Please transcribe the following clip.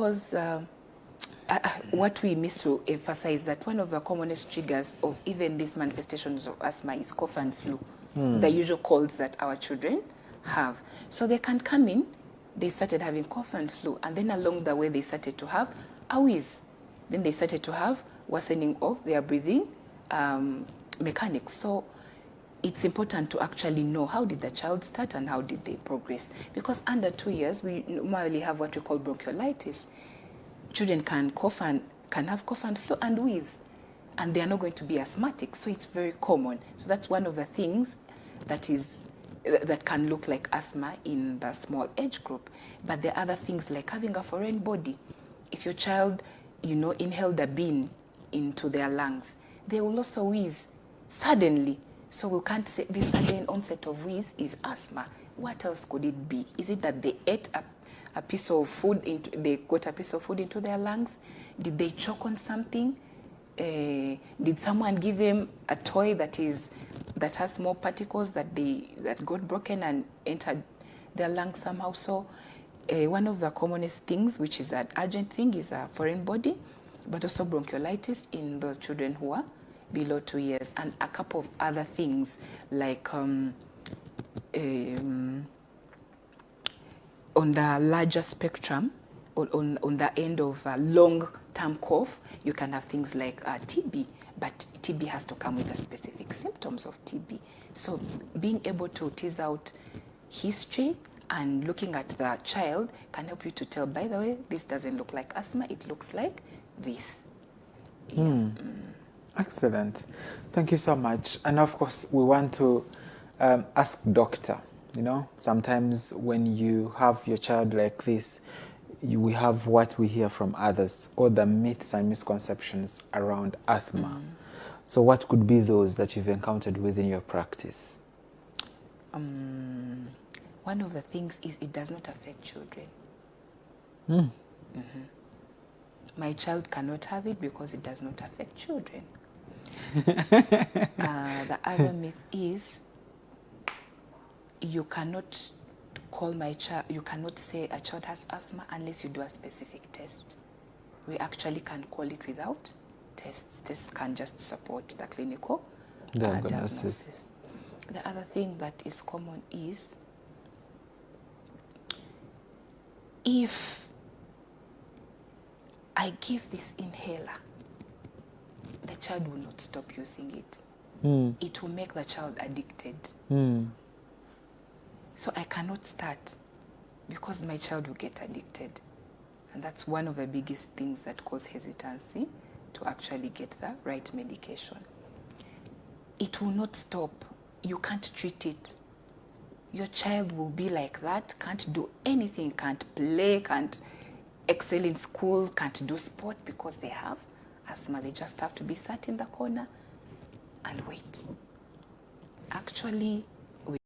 Because what we miss to emphasize that one of the commonest triggers of even these manifestations of asthma is cough and flu, the usual colds that our children have. So they can come in, they started having cough and flu, and then along the way they started to have a wheeze. Then they started to have worsening of their breathing mechanics. So it's important to actually know how did the child start and how did they progress. Because under 2 years, we normally have what we call bronchiolitis. Children can have cough and flu and wheeze, and they are not going to be asthmatic. So it's very common. So that's one of the things that can look like asthma in the small age group. But there are other things like having a foreign body. If your child, inhaled a bean into their lungs, they will also wheeze suddenly. So we can't say this sudden onset of wheeze is asthma. What else could it be? Is it that they ate a piece of food, they got a piece of food into their lungs? Did they choke on something? Did someone give them a toy that has small particles that got broken and entered their lungs somehow? So one of the commonest things, which is an urgent thing, is a foreign body, but also bronchiolitis in those children who are below 2 years, and a couple of other things like on the larger spectrum, on the end of a long-term cough, you can have things like TB, but TB has to come with the specific symptoms of TB. So being able to tease out history and looking at the child can help you to tell, by the way, this doesn't look like asthma, it looks like this. Yeah. Excellent. Thank you so much. And of course, we want to ask doctor, sometimes when you have your child like this, we have what we hear from others, all the myths and misconceptions around asthma. So what could be those that you've encountered within your practice? One of the things is it does not affect children. My child cannot have it because it does not affect children. The other myth is you cannot call my child, you cannot say a child has asthma unless you do a specific test. We actually can call it without tests. Tests can just support the clinical diagnosis. The other thing that is common is if I give this inhaler, the child will not stop using it. It will make the child addicted. So I cannot start because my child will get addicted. And that's one of the biggest things that cause hesitancy to actually get the right medication. It will not stop. You can't treat it. Your child will be like that, can't do anything, can't play, can't excel in school, can't do sport because they have asthma. They just have to be sat in the corner and wait. Actually,